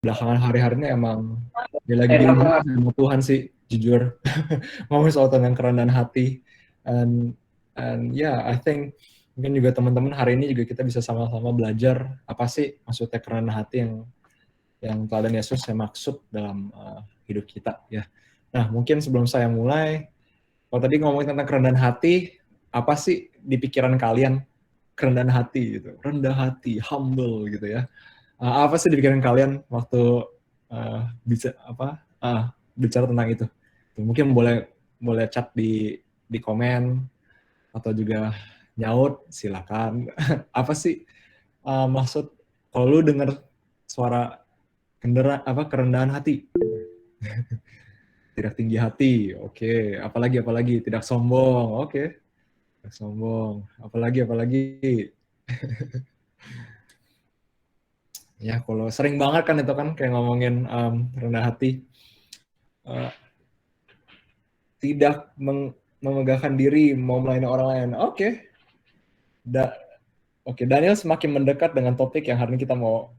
belakangan hari-hari ini emang dia lagi diuji sama Tuhan sih, jujur. Ngomong soal tentang kerendahan hati. And yeah, I think mungkin juga teman-teman hari ini juga kita bisa sama-sama belajar apa sih maksudnya kerendahan hati yang teladan Yesus saya maksud dalam hidup kita ya. Nah, mungkin sebelum saya mulai, kalau tadi ngomongin tentang kerendahan hati, apa sih di pikiran kalian kerendahan hati gitu? Rendah hati, humble gitu ya. Apa sih di pikiran kalian waktu bisa bicara tentang itu? Mungkin boleh chat di komen atau juga nyaut, silakan. Apa sih maksud kalau lu denger suara kerendahan hati? Tidak tinggi hati, oke. Apalagi tidak sombong, oke. Tidak sombong, apalagi. Ya kalau sering banget kan itu kan kayak ngomongin rendah hati, tidak memegahkan diri, mau melayani orang lain. Oke. Oke, Daniel semakin mendekat dengan topik yang hari ini kita mau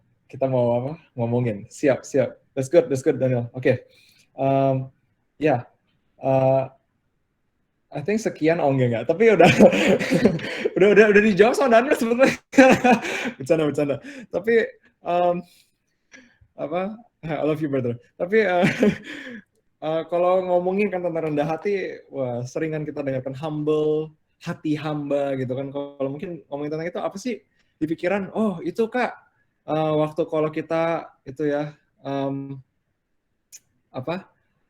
ngomongin. Siap. That's good Daniel. Oke. Ya. I think sekian, enggak. Tapi udah udah dijawab sama Daniel sebenarnya. Bercanda. Tapi I love you brother. Tapi kalau ngomongin kan tentang rendah hati, wah seringan kita dengarkan humble, hati hamba gitu kan. Kalau mungkin ngomongin tentang itu apa sih di pikiran? Oh itu Kak, waktu kalau kita itu ya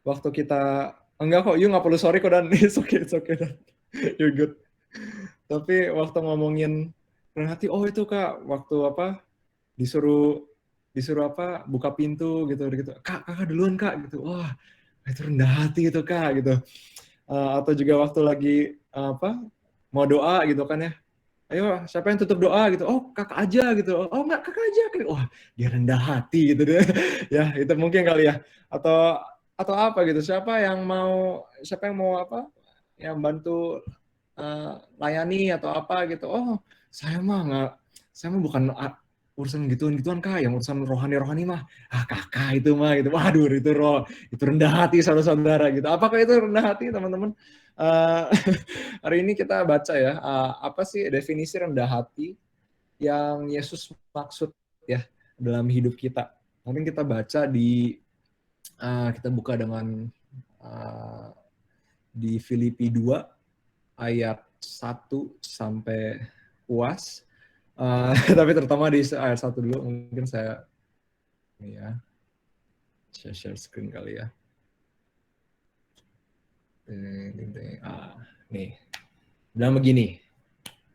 waktu kita enggak kok, you nggak perlu sorry kok Dan, it's okay Dan, you're good. Tapi waktu ngomongin rendah hati, oh itu Kak, waktu disuruh buka pintu gitu kakak duluan Kak gitu, wah itu rendah hati itu Kak gitu. Atau juga waktu lagi mau doa gitu kan ya, ayo siapa yang tutup doa gitu, oh kakak aja gitu, oh enggak kakak aja, wah dia rendah hati gitu deh. Ya itu mungkin kali ya, atau apa gitu, siapa yang mau yang bantu layani atau apa gitu, oh saya mah bukan urusan gituan Kak, yang urusan rohani mah kakak itu mah gitu. Waduh itu rendah hati saudara-saudara gitu. Apakah itu rendah hati teman-teman? Hari ini kita baca ya, apa sih definisi rendah hati yang Yesus maksud ya dalam hidup kita. Mungkin kita baca kita buka dengan di Filipi 2 ayat 1 sampai puas. Tapi terutama di ayat 1 dulu, mungkin saya ini ya share screen kali ya. Nih, bilang begini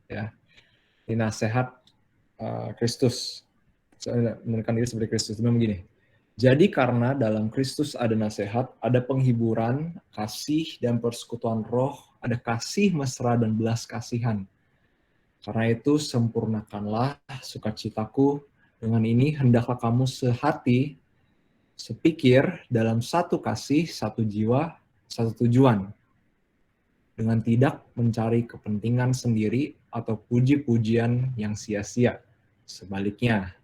ya, di nasihat Kristus, menekan diri seperti Kristus, bilang begini. Jadi karena dalam Kristus ada nasihat, ada penghiburan, kasih dan persekutuan roh, ada kasih mesra dan belas kasihan. Karena itu sempurnakanlah sukacitaku, dengan ini hendaklah kamu sehati, sepikir, dalam satu kasih, satu jiwa, satu tujuan, dengan tidak mencari kepentingan sendiri atau puji-pujian yang sia-sia. Sebaliknya,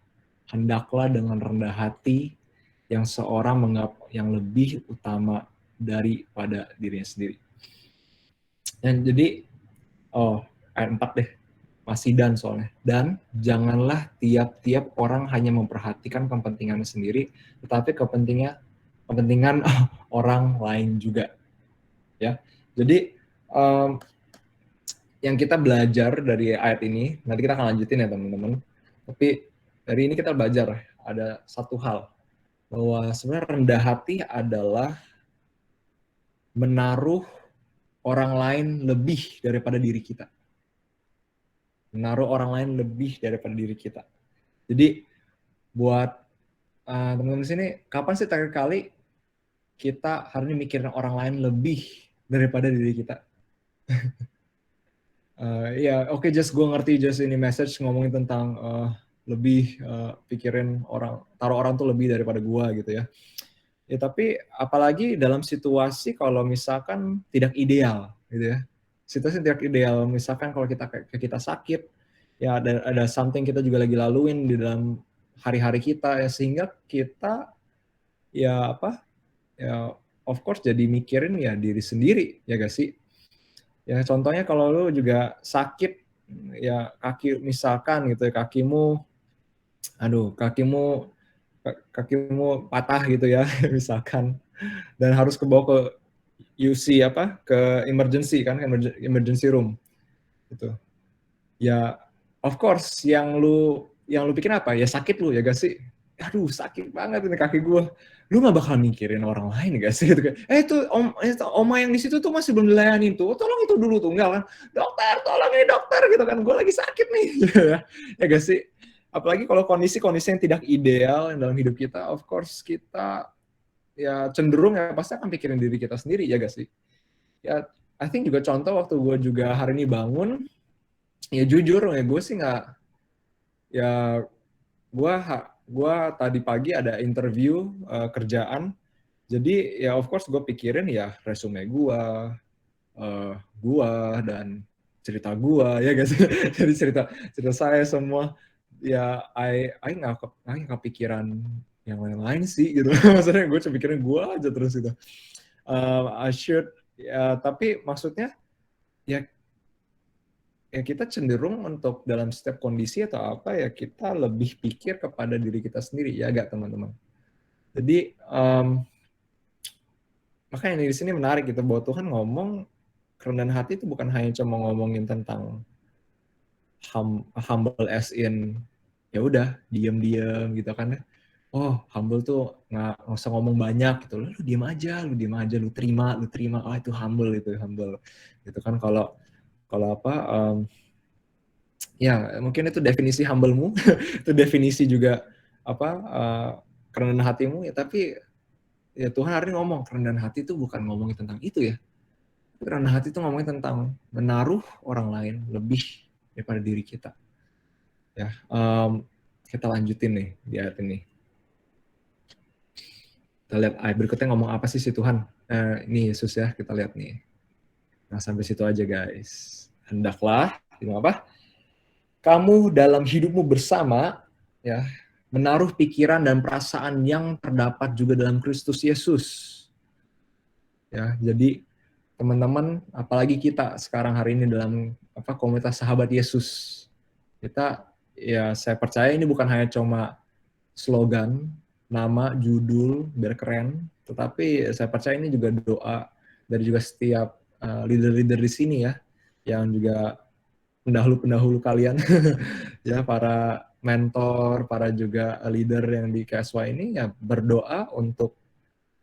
hendaklah dengan rendah hati yang seorang menganggap yang lebih utama daripada dirinya sendiri. Dan jadi, ayat 4 deh, masih dan soalnya. Dan janganlah tiap-tiap orang hanya memperhatikan kepentingannya sendiri, tetapi kepentingan orang lain juga. Ya, jadi yang kita belajar dari ayat ini, nanti kita akan lanjutin ya teman-teman. Tapi dari ini kita belajar ada satu hal, bahwa sebenarnya rendah hati adalah menaruh orang lain lebih daripada diri kita. Menaruh orang lain lebih daripada diri kita. Jadi buat teman-teman di sini, kapan sih terakhir kali kita hari ini mikirin orang lain lebih daripada diri kita? Ya, oke, just gue ngerti just ini message ngomongin tentang lebih pikirin taruh orang tuh lebih daripada gue gitu ya. Ya tapi apalagi dalam situasi kalau misalkan tidak ideal gitu ya. Situasi tidak ideal, misalkan kalau kita sakit, ya ada something kita juga lagi laluin di dalam hari-hari kita ya, sehingga kita ya ya of course jadi mikirin ya diri sendiri, ya gak sih? Ya contohnya kalau lu juga sakit ya, kaki misalkan gitu ya, kakimu patah gitu ya misalkan, dan harus kebawa ke UC ke emergency kan, emergency room gitu. Ya of course yang lu pikir apa? Ya sakit lu, ya gak sih? Aduh sakit banget ini kaki gue. Lu gak bakal mikirin orang lain gak sih? Gitu kan. Itu oma yang di situ tuh masih belum dilayanin tuh. Tolong itu dulu tuh, enggak kan? Dokter, tolong ini dokter gitu kan. Gue lagi sakit nih. Ya gak sih? Apalagi kalau kondisi-kondisi yang tidak ideal yang dalam hidup kita, of course kita ya cenderung ya pasti akan pikirin diri kita sendiri, ya gak sih? Ya, I think juga contoh waktu gue juga hari ini bangun, ya jujur ya gue sih nggak, ya gue tadi pagi ada interview kerjaan, jadi ya of course gue pikirin ya resume uh, dan cerita gue, ya gak sih? Jadi cerita saya semua, ya I nggak kepikiran yang lain-lain sih gitu. Maksudnya gue cuma pikirin gue aja terus gitu. I should ya, tapi maksudnya ya kita cenderung untuk dalam setiap kondisi atau apa ya kita lebih pikir kepada diri kita sendiri, ya gak teman-teman. Jadi makanya di sini menarik gitu bahwa Tuhan ngomong kerendahan hati itu bukan hanya cuma ngomongin tentang humble as in ya udah diem-diem gitu kan ya. Oh humble tuh nggak usah ngomong banyak gitu, lu diem aja, lu terima, oh itu humble gitu kan. Kalau ya mungkin itu definisi humble-mu, itu definisi juga kerendahan hatimu ya, tapi ya Tuhan hari ini ngomong kerendahan hati itu bukan ngomongin tentang itu ya. Kerendahan hati itu ngomongin tentang menaruh orang lain lebih daripada diri kita. Ya, kita lanjutin nih di ayat ini. Kita lihat ayat berikutnya ngomong apa sih si Tuhan. Ini Yesus ya, kita lihat nih. Nah sampai situ aja guys. Hendaklah, apa? Kamu dalam hidupmu bersama, ya, menaruh pikiran dan perasaan yang terdapat juga dalam Kristus Yesus. Ya, jadi teman-teman, apalagi kita sekarang hari ini dalam komunitas sahabat Yesus, kita ya saya percaya ini bukan hanya cuma slogan, nama, judul, biar keren, tetapi saya percaya ini juga doa dari juga setiap leader-leader di sini ya, yang juga pendahulu-pendahulu kalian, ya para mentor, para juga leader yang di KSY ini ya berdoa untuk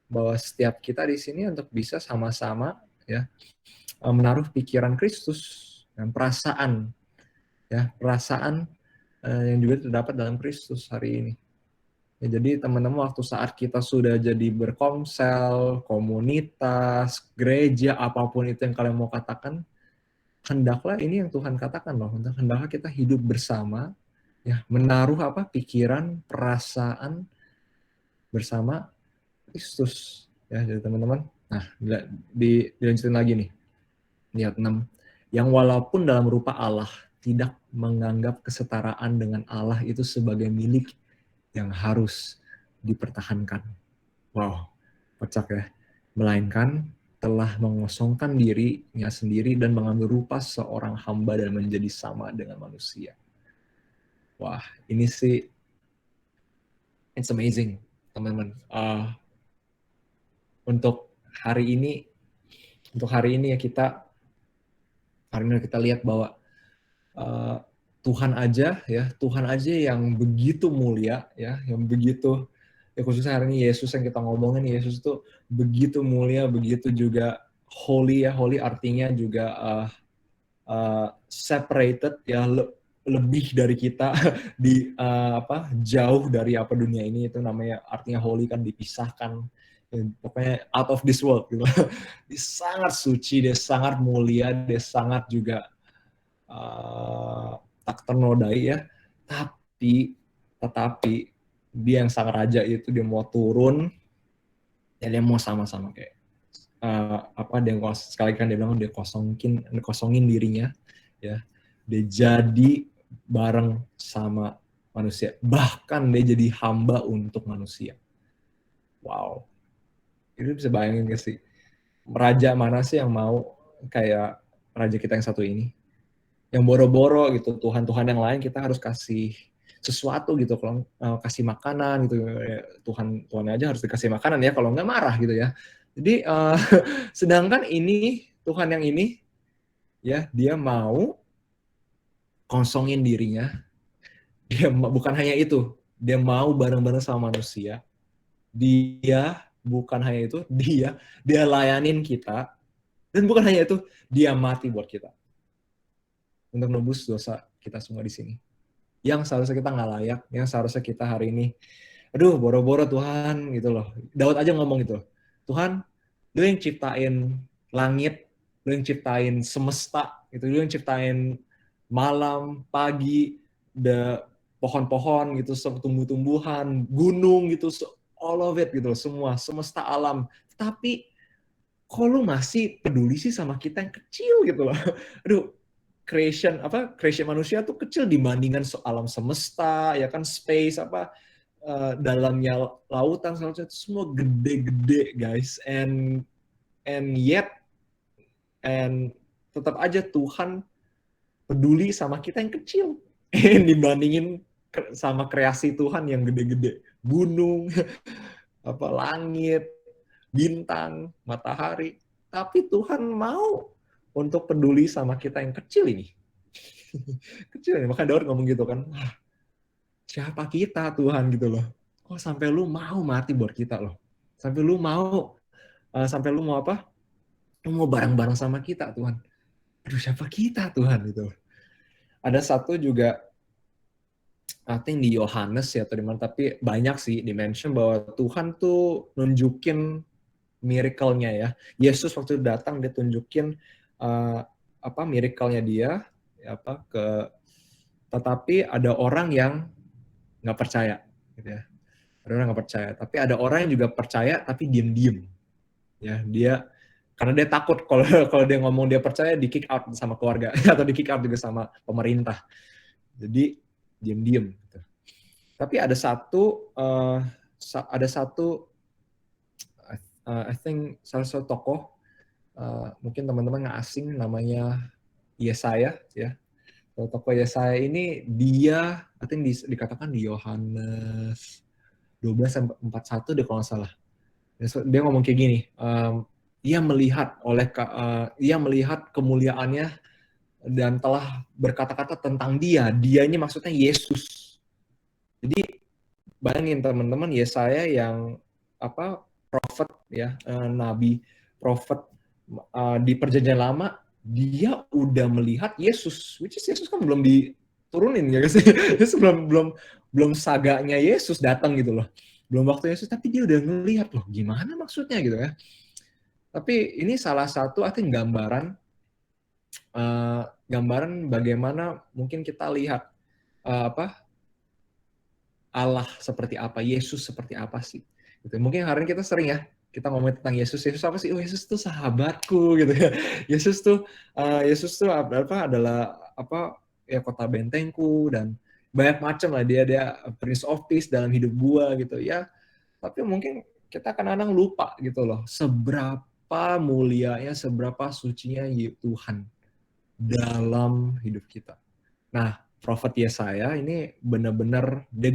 bahwa setiap kita di sini untuk bisa sama-sama ya menaruh pikiran Kristus dan perasaan yang juga terdapat dalam Kristus hari ini. Ya, jadi teman-teman waktu saat kita sudah jadi berkomsel, komunitas, gereja, apapun itu yang kalian mau katakan, hendaklah ini yang Tuhan katakan loh, hendaklah kita hidup bersama, ya menaruh pikiran, perasaan bersama Kristus. Ya, jadi teman-teman. Nah, dilanjutin lagi nih. Ayat 6. Yang walaupun dalam rupa Allah, tidak menganggap kesetaraan dengan Allah itu sebagai milik yang harus dipertahankan. Wow, kocak ya. Melainkan telah mengosongkan dirinya sendiri dan mengambil rupa seorang hamba dan menjadi sama dengan manusia. Wah, ini sih it's amazing, teman-teman. Untuk hari ini ya kita lihat bahwa Tuhan aja yang begitu mulia ya, yang begitu ya, khususnya hari ini Yesus yang kita ngomongin, Yesus itu begitu mulia, begitu juga holy ya. Holy artinya juga separated ya, lebih dari kita, di jauh dari dunia ini, itu namanya artinya holy kan, dipisahkan ya, pokoknya out of this world gitu. Dia sangat suci, dia sangat mulia, dia sangat juga tak ternodai ya, tetapi dia yang sang raja itu dia mau turun ya, dia mau sama-sama kayak dia sekali kan dia bilang dia kosongin dirinya ya, dia jadi bareng sama manusia. Bahkan dia jadi hamba untuk manusia. Wow. Itu bisa bayangin gak sih? Raja mana sih yang mau kayak raja kita yang satu ini? Yang boro-boro gitu, Tuhan-Tuhan yang lain kita harus kasih sesuatu gitu, kalau kasih makanan gitu, Tuhan aja harus dikasih makanan ya, kalau nggak marah gitu ya. Jadi sedangkan ini Tuhan yang ini ya, dia mau kosongin dirinya, dia bukan hanya itu, dia mau bareng-bareng sama manusia, dia bukan hanya itu, dia layanin kita, dan bukan hanya itu, dia mati buat kita untuk nebus dosa kita semua di sini. Yang seharusnya kita nggak layak, yang seharusnya kita hari ini, aduh boro-boro Tuhan gitu loh. Daud aja ngomong gitu, Tuhan, lu yang ciptain langit, lu yang ciptain semesta, gitu, lu yang ciptain malam, pagi, pohon-pohon gitu, tumbuh-tumbuhan, gunung gitu, all of it gitu, semua, semesta alam. Tapi kok lu masih peduli sih sama kita yang kecil gitu loh. Aduh, creation manusia tuh kecil dibandingkan alam semesta, ya kan, space dalamnya lautan itu semua gede-gede guys, and yet tetap aja Tuhan peduli sama kita yang kecil dibandingin sama kreasi Tuhan yang gede-gede, gunung, langit, bintang, matahari. Tapi Tuhan mau untuk peduli sama kita yang kecil ini. Kecil ini, maka Daud ngomong gitu kan, siapa kita Tuhan gitu loh. Kok sampai lu mau mati buat kita loh. Sampai lu mau apa? Lu mau bareng-bareng sama kita Tuhan. Aduh, siapa kita Tuhan gitu. Ada satu juga, I think di Yohanes ya atau di mana, tapi banyak sih di-mention bahwa Tuhan tuh nunjukin miracle-nya ya. Yesus waktu datang dia tunjukin miracle-nya dia tetapi ada orang yang nggak percaya gitu ya. Ada orang nggak percaya, tapi ada orang yang juga percaya tapi diem-diem. Ya, karena dia takut kalau kalau dia ngomong dia percaya, di kick out sama keluarga atau di kick out juga sama pemerintah. Jadi diem-diem gitu. Tapi ada satu I think salah satu tokoh, mungkin teman-teman nggak asing, namanya Yesaya ya. Tokoh Yesaya ini dia I think dikatakan di Yohanes 12:41 deh kalau nggak salah. Dia ngomong kayak gini, ia melihat kemuliaannya dan telah berkata-kata tentang dianya maksudnya Yesus. Jadi bayangin teman-teman, Yesaya yang prophet ya, nabi, prophet di perjanjian lama, dia udah melihat Yesus, which is Yesus kan belum diturunin ya guys. Yesus belum saganya Yesus datang gitu loh. Belum waktu Yesus, tapi dia udah ngelihat loh, gimana maksudnya gitu ya. Tapi ini salah satu artinya gambaran bagaimana mungkin kita lihat Allah seperti apa, Yesus seperti apa sih. Gitu. Mungkin hari ini kita sering ya, kita ngomongin tentang Yesus. Yesus apa sih? Oh, Yesus tuh sahabatku gitu ya. Yesus tuh adalah ya kota bentengku dan banyak macam lah, dia Prince of Peace dalam hidup gua gitu ya. Tapi mungkin kita kadang-kadang lupa gitu loh, seberapa mulianya, seberapa sucinya Tuhan dalam hidup kita. Nah, Prophet Yesaya ini benar-benar dia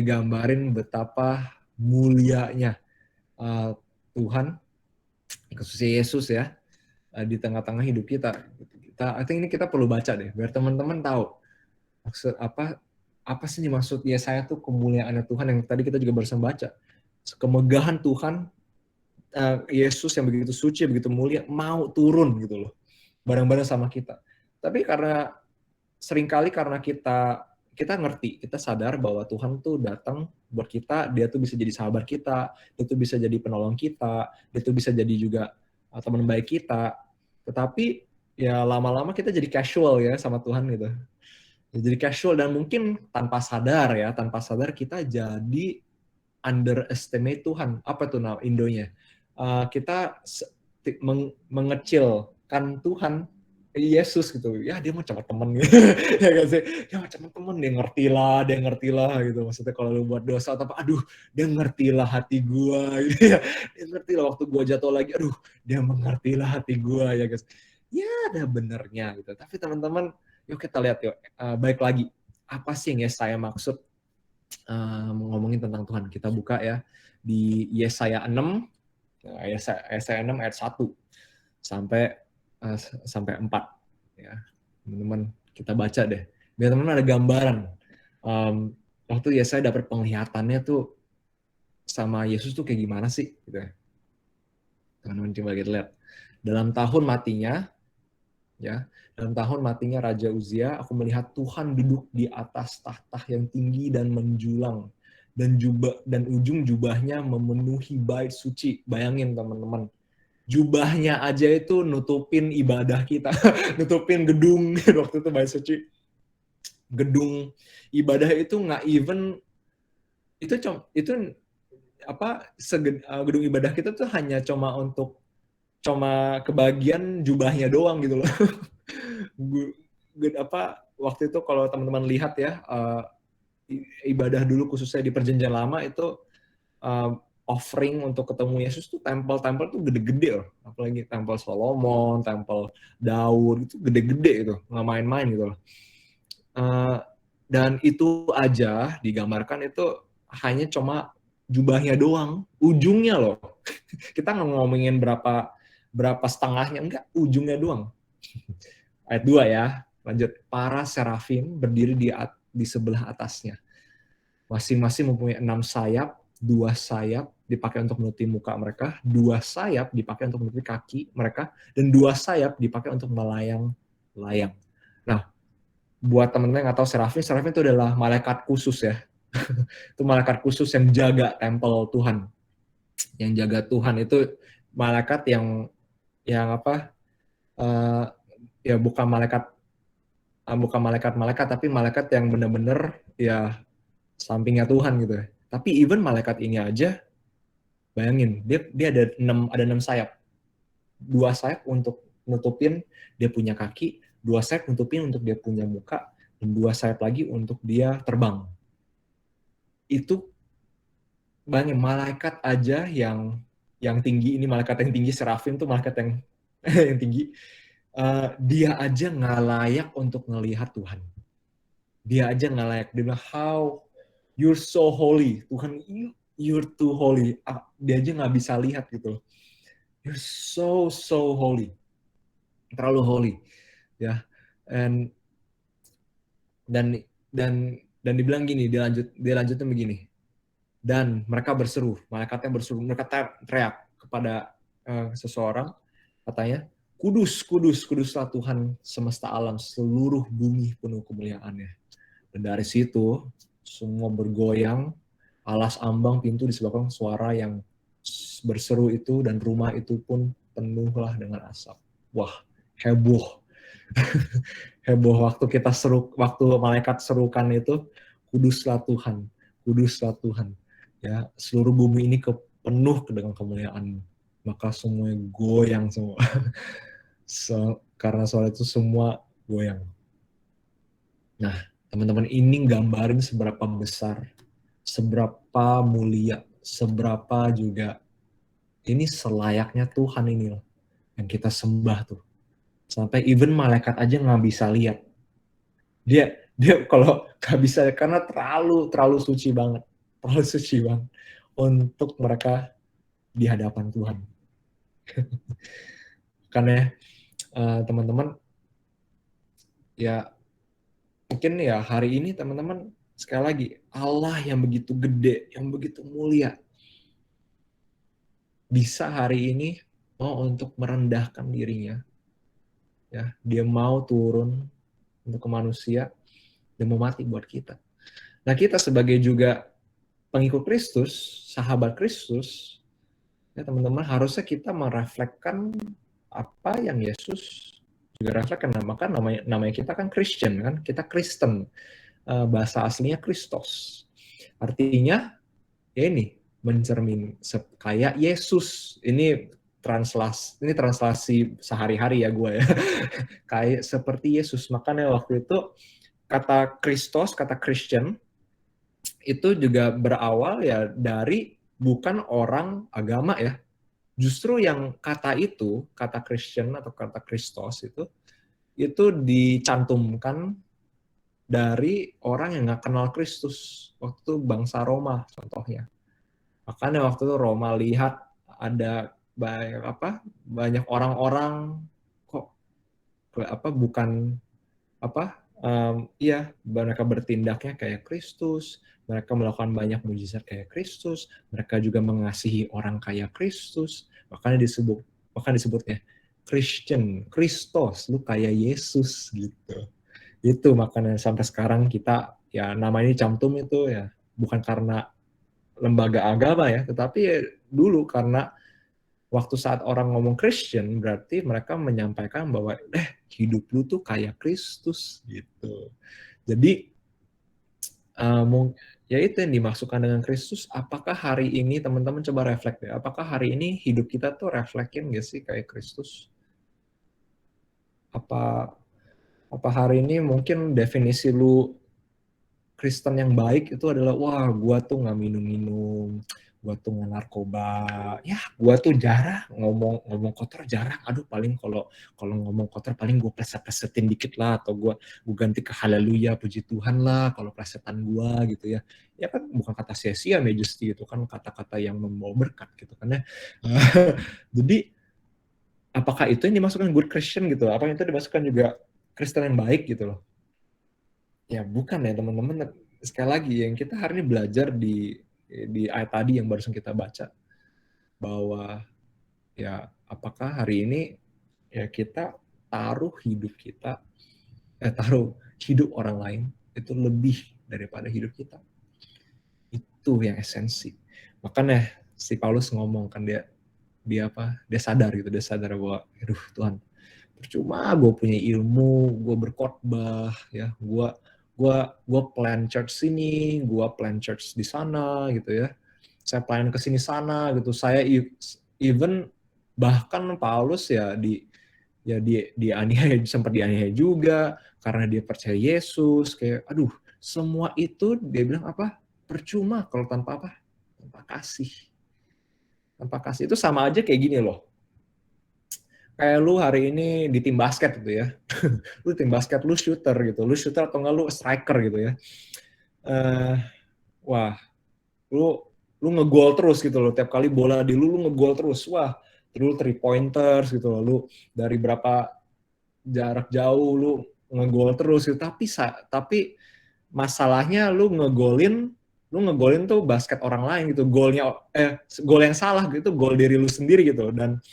gambarin betapa mulianya Tuhan, khususnya Yesus ya, di tengah-tengah hidup kita. I think ini kita perlu baca deh, biar teman-teman tahu maksud apa sih maksud Yesaya tuh kemuliaannya Tuhan, yang tadi kita juga barusan baca. Kemegahan Tuhan, Yesus yang begitu suci, begitu mulia, mau turun gitu loh, bareng-bareng sama kita. Tapi seringkali karena kita ngerti, kita sadar bahwa Tuhan tuh datang buat kita, dia tuh bisa jadi sahabat kita, dia tuh bisa jadi penolong kita, dia tuh bisa jadi juga teman baik kita. Tetapi ya lama-lama kita jadi casual ya sama Tuhan gitu. Jadi casual, dan mungkin tanpa sadar kita jadi underestimate Tuhan. Apa tuh Indonya? Kita mengecilkan Tuhan Yesus gitu. Ya dia mah cuma temen gitu. Ya gak sih? Ya cuma temen, dia ngerti lah gitu. Maksudnya kalau lu buat dosa atau apa, aduh dia ngerti lah hati gua gitu ya. Dia ngerti lah waktu gua jatuh lagi, aduh dia mengerti lah hati gua ya guys. Ya ada benernya gitu. Tapi teman-teman, yuk kita lihat yuk. Baik lagi, apa sih yang Yesaya maksud ngomongin tentang Tuhan? Kita buka ya di Yesaya 6, Yesaya 6 ayat 1 sampai sampai 4 ya. Teman-teman kita baca deh. Biar teman-teman ada gambaran. Waktu Yesaya dapat penglihatannya tuh sama Yesus tuh kayak gimana sih gitu ya. Teman-teman coba kita lihat. Dalam tahun matinya ya, dalam tahun matinya Raja Uzia, aku melihat Tuhan duduk di atas tahta yang tinggi dan menjulang, dan ujung jubahnya memenuhi bait suci. Bayangin teman-teman, jubahnya aja itu nutupin ibadah kita, nutupin gedung waktu itu bait suci. Gedung ibadah itu nggak even itu apa gedung ibadah kita tuh hanya cuma kebagian jubahnya doang gitu loh. Apa waktu itu kalau teman-teman lihat ya ibadah dulu khususnya di perjanjian lama itu offering untuk ketemu Yesus tuh tempel-tempel tuh gede-gede loh, apalagi tempel Solomon, tempel Daud itu gede-gede itu, nggak main-main gitu loh. Dan itu aja digambarkan itu hanya cuma jubahnya doang, ujungnya loh. Kita nggak ngomongin berapa setengahnya, enggak, ujungnya doang. Ayat 2 ya, lanjut. Para serafim berdiri di sebelah atasnya. Masing-masing mempunyai 6 sayap, 2 sayap dipakai untuk menutupi muka mereka, 2 sayap dipakai untuk menutupi kaki mereka, dan 2 sayap dipakai untuk melayang-layang. Nah, buat teman-teman yang nggak tahu serafim itu adalah malaikat khusus ya. Itu malaikat khusus yang jaga tempel Tuhan. Yang jaga Tuhan itu malaikat yang apa? Ya bukan malaikat tapi malaikat yang benar-benar ya sampingnya Tuhan gitu ya. Tapi even malaikat ini aja, bayangin dia ada 6 sayap. 2 sayap untuk nutupin dia punya kaki, 2 sayap nutupin untuk dia punya muka, dan 2 sayap lagi untuk dia terbang. Itu bayangin malaikat aja yang tinggi, ini malaikat yang tinggi, serafim tuh malaikat yang yang tinggi, dia aja nggak layak untuk ngelihat Tuhan. Dia aja nggak layak. Dia bilang, how you're so holy. Tuhan, you're too holy. Dia aja nggak bisa lihat gitu. You're so holy. Terlalu holy. Ya. Dan dibilang gini, dia lanjutnya begini. Dan mereka berseru, malaikatnya berseru, mereka teriak kepada seseorang, katanya, kudus, kudus, kuduslah Tuhan semesta alam, seluruh bumi penuh kemuliaannya. Dan dari situ, semua bergoyang, alas ambang pintu disebabkan suara yang berseru itu, dan rumah itu pun penuhlah dengan asap. Wah, heboh. Heboh waktu malaikat serukan itu, kuduslah Tuhan, kuduslah Tuhan. Ya, seluruh bumi ini penuh dengan kemuliaan. Maka semuanya goyang semua. Karena soal itu semua goyang. Nah, teman-teman, ini gambarin seberapa besar, seberapa mulia, seberapa juga ini selayaknya Tuhan ini loh yang kita sembah tuh. Sampai even malaikat aja nggak bisa lihat. Dia kalau nggak bisa karena terlalu suci banget, untuk mereka di hadapan Tuhan. Karena teman-teman ya mungkin ya hari ini teman-teman sekali lagi Allah yang begitu gede, yang begitu mulia bisa hari ini mau untuk merendahkan dirinya. Ya, dia mau turun untuk ke manusia dan mau mati buat kita. Nah, kita sebagai juga pengikut Kristus, sahabat Kristus, ya teman-teman, harusnya kita merefleksikan apa yang Yesus juga refleksikan. Maka namanya kita kan Christian kan, kita Kristen. Bahasa aslinya Kristos. Artinya ya ini mencermin kayak Yesus. Ini ini translasi sehari-hari ya gue ya. Kayak seperti Yesus. Makanya waktu itu kata Kristos, kata Christian itu juga berawal ya dari bukan orang agama ya. Justru yang kata itu, kata Christian atau kata Kristos itu dicantumkan dari orang yang nggak kenal Kristus. Waktu bangsa Roma contohnya. Makanya waktu itu Roma lihat ada banyak orang-orang kok bukan mereka bertindaknya kayak Kristus, mereka melakukan banyak mujizat kayak Kristus, mereka juga mengasihi orang kayak Kristus, makanya disebutnya Christian, Kristos, lu kayak Yesus gitu. Itu makanya sampai sekarang kita ya nama ini cantum itu ya bukan karena lembaga agama ya, tetapi ya dulu karena waktu saat orang ngomong Christian berarti mereka menyampaikan bahwa hidup lu tuh kayak Kristus gitu. Jadi ya itu yang dimaksudkan dengan Kristus. Apakah hari ini teman-teman coba reflect ya? Apakah hari ini hidup kita tuh reflekin gak sih kayak Kristus? Apa hari ini mungkin definisi lu Kristen yang baik itu adalah wah gua tuh nggak minum-minum, gua tuh nggak narkoba, ya gua tuh jarang ngomong kotor jarang, aduh paling kalau ngomong kotor paling gua pleset-plesetin dikit lah atau gua ganti ke haleluya puji Tuhan lah kalau plesetan gua gitu ya. Ya kan bukan kata sia-sia majesty itu kan kata-kata yang membawa berkat gitu kan ya. Jadi apakah itu yang dimasukkan good Christian gitu? Apa itu dimasukkan juga Kristen yang baik gitu loh? Ya bukan ya teman-teman, sekali lagi yang kita hari ini belajar di ayat tadi yang barusan kita baca bahwa ya apakah hari ini ya kita taruh hidup orang lain itu lebih daripada hidup kita. Itu yang esensi. Makanya si Paulus ngomong kan dia sadar bahwa aduh Tuhan percuma gue punya ilmu, gue berkhotbah ya, gue plan church sini, gue plan church di sana gitu ya, saya plan ke sini sana gitu, saya even bahkan Paulus ya dianiaya, sempat dianiaya juga karena dia percaya Yesus, kayak aduh semua itu dia bilang percuma kalau tanpa kasih. Tanpa kasih itu sama aja kayak gini loh, kayak lu hari ini di tim basket gitu ya, lu tim basket, lu shooter atau enggak lu striker gitu ya, wah lu ngegol terus gitu loh, tiap kali bola di lu ngegol terus, wah terus 3 pointers gitu loh, lu dari berapa jarak jauh lu ngegol terus gitu. Tapi masalahnya lu ngegolin tuh basket orang lain gitu, gol yang salah gitu, gol diri lu sendiri gitu, dan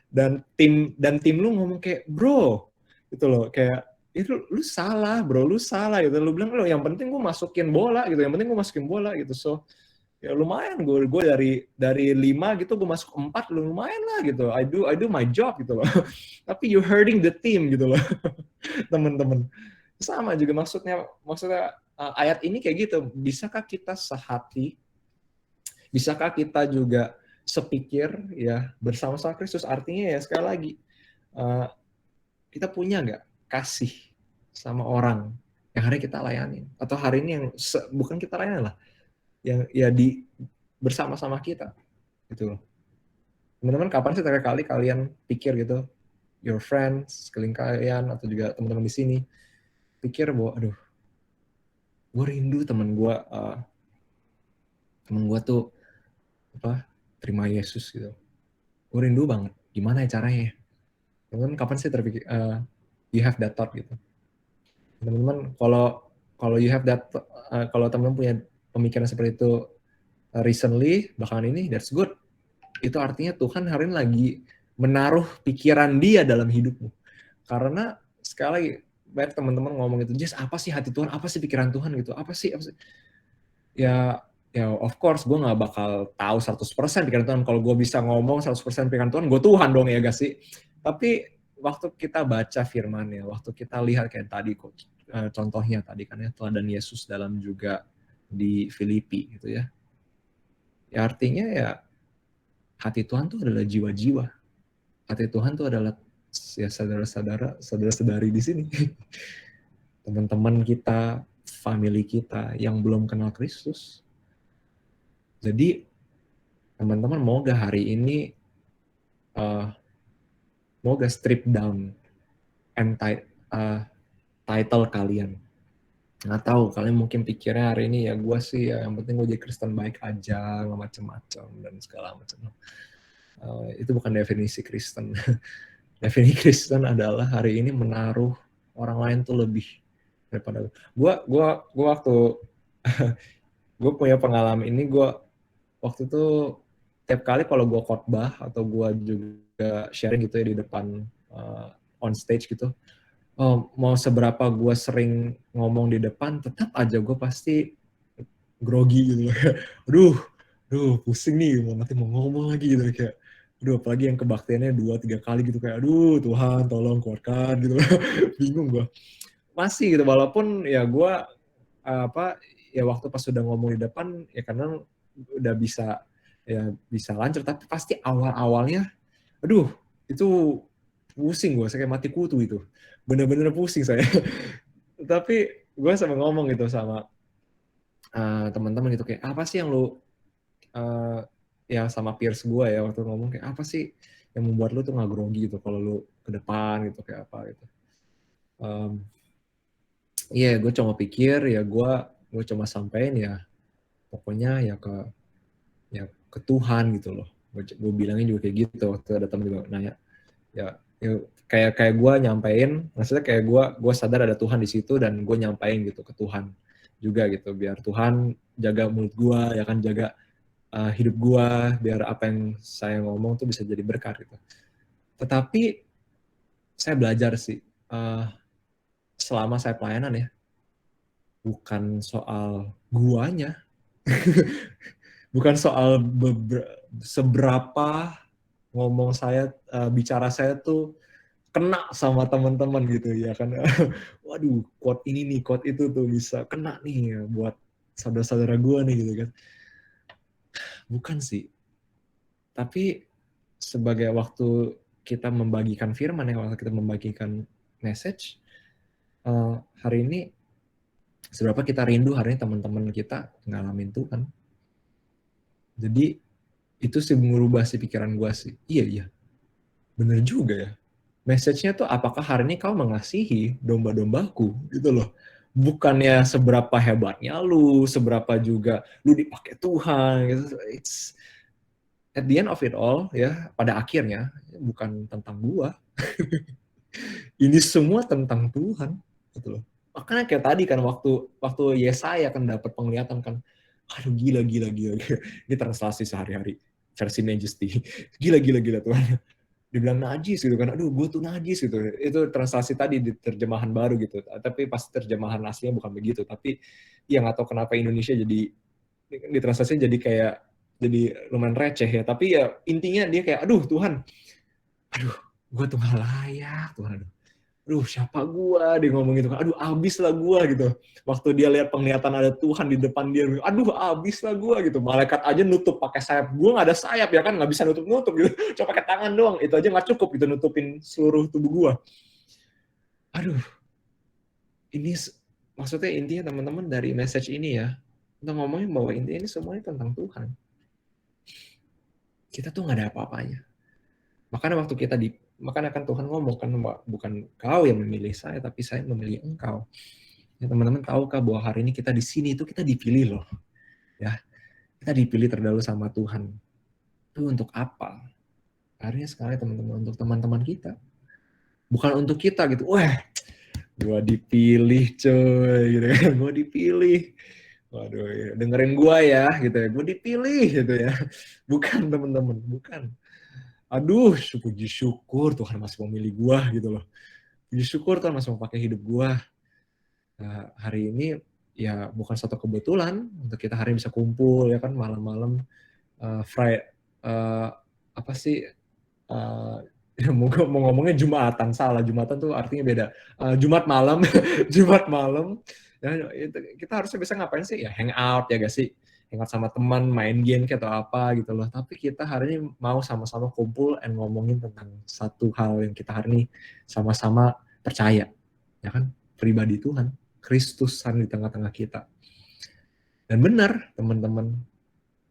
dan tim lu ngomong kayak bro gitu loh, kayak itu lu salah bro, lu salah gitu, lu bilang lo yang penting gue masukin bola gitu, so ya lumayan gue dari 5 gitu gue masuk 4, lumayan lah gitu, I do my job gitu loh. Tapi you hurting the team gitu loh. Teman-teman sama juga maksudnya ayat ini kayak gitu, bisakah kita sehati, bisakah kita juga sepikir ya bersama-sama Kristus? Artinya ya sekali lagi kita punya nggak kasih sama orang yang hari kita layani, atau hari ini yang bukan kita layani lah, yang ya bersama-sama kita gitu loh. Teman-teman kapan sih terakhir kali kalian pikir gitu, your friends sekeliling kalian atau juga teman-teman di sini pikir bahwa aduh gue rindu teman gue tuh terima Yesus gitu, gue rindu banget, gimana ya caranya? Teman-teman kapan sih terpikir you have that thought gitu? Teman-teman kalau you have that kalau teman-teman punya pemikiran seperti itu recently belakangan ini, that's good. Itu artinya Tuhan hari ini lagi menaruh pikiran dia dalam hidupmu. Karena sekali lagi banyak teman-teman ngomong gitu, Jess apa sih hati Tuhan, apa sih pikiran Tuhan gitu, apa sih? Ya of course gue gak bakal tahu 100% pikiran Tuhan. Kalau gue bisa ngomong 100% pikiran Tuhan, gue Tuhan dong ya gak sih? Tapi waktu kita baca firman ya, waktu kita lihat kayak tadi contohnya tadi kan ya, teladan Yesus dalam juga di Filipi gitu ya. Ya artinya ya hati Tuhan tuh adalah jiwa-jiwa. Hati Tuhan tuh adalah ya saudara-saudari di sini. Teman-teman kita, family kita yang belum kenal Kristus. Jadi teman-teman mau gak hari ini mau gak strip down title kalian? Nggak tahu, kalian mungkin pikirnya hari ini ya gue sih ya yang penting gue jadi Kristen baik aja, nggak macam-macam dan segala macam. Itu bukan definisi Kristen. Definisi Kristen adalah hari ini menaruh orang lain tuh lebih daripada gue waktu gue punya pengalaman ini, gue waktu itu tiap kali kalau gue khotbah atau gue juga sharing gitu ya di depan on stage gitu, mau seberapa gue sering ngomong di depan, tetap aja gue pasti grogi gitu. aduh pusing nih, nanti mau ngomong lagi gitu kayak, aduh apalagi yang kebaktiannya 2-3 kali gitu kayak, aduh Tuhan tolong kuatkan gitu. Bingung gue. Masih gitu, walaupun ya gue ya waktu pas sudah ngomong di depan ya karena udah bisa lancar, tapi pasti awal-awalnya, aduh itu pusing gue, saya kayak mati kutu itu, bener-bener pusing saya. Tapi gue sama ngomong gitu sama teman-teman gitu kayak, apa sih yang lu ya sama peers gue ya waktu ngomong kayak, apa sih yang membuat lu tuh nggak grogi gitu kalau lu ke depan gitu kayak apa gitu. Iya, gue cuma pikir ya gue cuma sampein ya pokoknya ya ke Tuhan gitu loh. Gue bilangin juga kayak gitu waktu ada temen juga nanya, ya kayak gue nyampein, maksudnya kayak gue sadar ada Tuhan di situ dan gue nyampein gitu ke Tuhan juga gitu, biar Tuhan jaga mulut gue ya kan, jaga hidup gue, biar apa yang saya ngomong tuh bisa jadi berkat gitu. Tetapi saya belajar sih selama saya pelayanan ya, bukan soal guanya, bukan soal seberapa ngomong saya, bicara saya tuh kena sama teman-teman gitu ya kan. Waduh, quote ini nih, quote itu tuh bisa kena nih ya buat saudara-saudara gue nih gitu kan. Bukan sih. Tapi sebagai waktu kita membagikan firman ya, waktu kita membagikan message, hari ini seberapa kita rindu hari ini teman-teman kita ngalamin Tuhan. Jadi itu sih mengubah si pikiran gue sih. Iya, bener juga ya. Message-nya tuh apakah hari ini kau mengasihi domba-dombaku gitu loh. Bukannya seberapa hebatnya lu, seberapa juga lu dipakai Tuhan gitu. It's at the end of it all ya, pada akhirnya bukan tentang gua. Ini semua tentang Tuhan gitu loh. Makanya kayak tadi kan waktu Yesaya kan dapat penglihatan kan, aduh gila. Ini translasi sehari-hari versi Majesty. Gila Tuhan. Dibilang najis gitu kan, aduh gue tuh najis gitu. Itu translasi tadi di terjemahan baru gitu, tapi pasti terjemahan aslinya bukan begitu. Tapi ya nggak tahu kenapa Indonesia jadi di translasi jadi lumayan receh ya. Tapi ya intinya dia kayak, aduh Tuhan, aduh gue tuh nggak layak Tuhan, aduh siapa gue, dia ngomong gitu kan, aduh abis lah gue gitu. Waktu dia lihat penglihatan ada Tuhan di depan dia, aduh abis lah gue gitu. Malaikat aja nutup pakai sayap, gue nggak ada sayap ya kan, nggak bisa nutup gitu, cuma pakai tangan doang, itu aja nggak cukup gitu nutupin seluruh tubuh gue. Aduh, ini maksudnya intinya teman-teman dari message ini ya, kita ngomongin bahwa intinya ini semuanya tentang Tuhan. Kita tuh nggak ada apa-apanya. Makanya waktu makanya kan Tuhan ngomong kan, bukan kau yang memilih saya, tapi saya memilih engkau. Ya, teman-teman tahukah bahwa hari ini kita di sini itu kita dipilih loh. Ya, kita dipilih terdahulu sama Tuhan. Itu untuk apa? Akhirnya sekali teman-teman, untuk teman-teman kita. Bukan untuk kita gitu. Wah, gue dipilih coy gitu kan. Gue dipilih. Waduh, ya, dengerin gue ya gitu ya. Gue dipilih gitu ya. Bukan teman-teman, bukan. Aduh, puji syukur Tuhan masih memilih gue gitu loh. Puji syukur Tuhan masih mau pakai hidup gue. Nah, hari ini ya bukan suatu kebetulan untuk kita hari ini bisa kumpul ya kan malam-malam, apa sih, mau ngomongnya Jumatan, salah, Jumatan tuh artinya beda. Jumat malam, Jumat malam, ya, kita harusnya bisa ngapain sih? Ya hang out ya gak sih? hangout sama teman, main game kayak atau apa gitu loh. Tapi kita hari ini mau sama-sama kumpul and ngomongin tentang satu hal yang kita hari ini sama-sama percaya, ya kan? Pribadi Tuhan, Kristusan di tengah-tengah kita. Dan benar, teman-teman,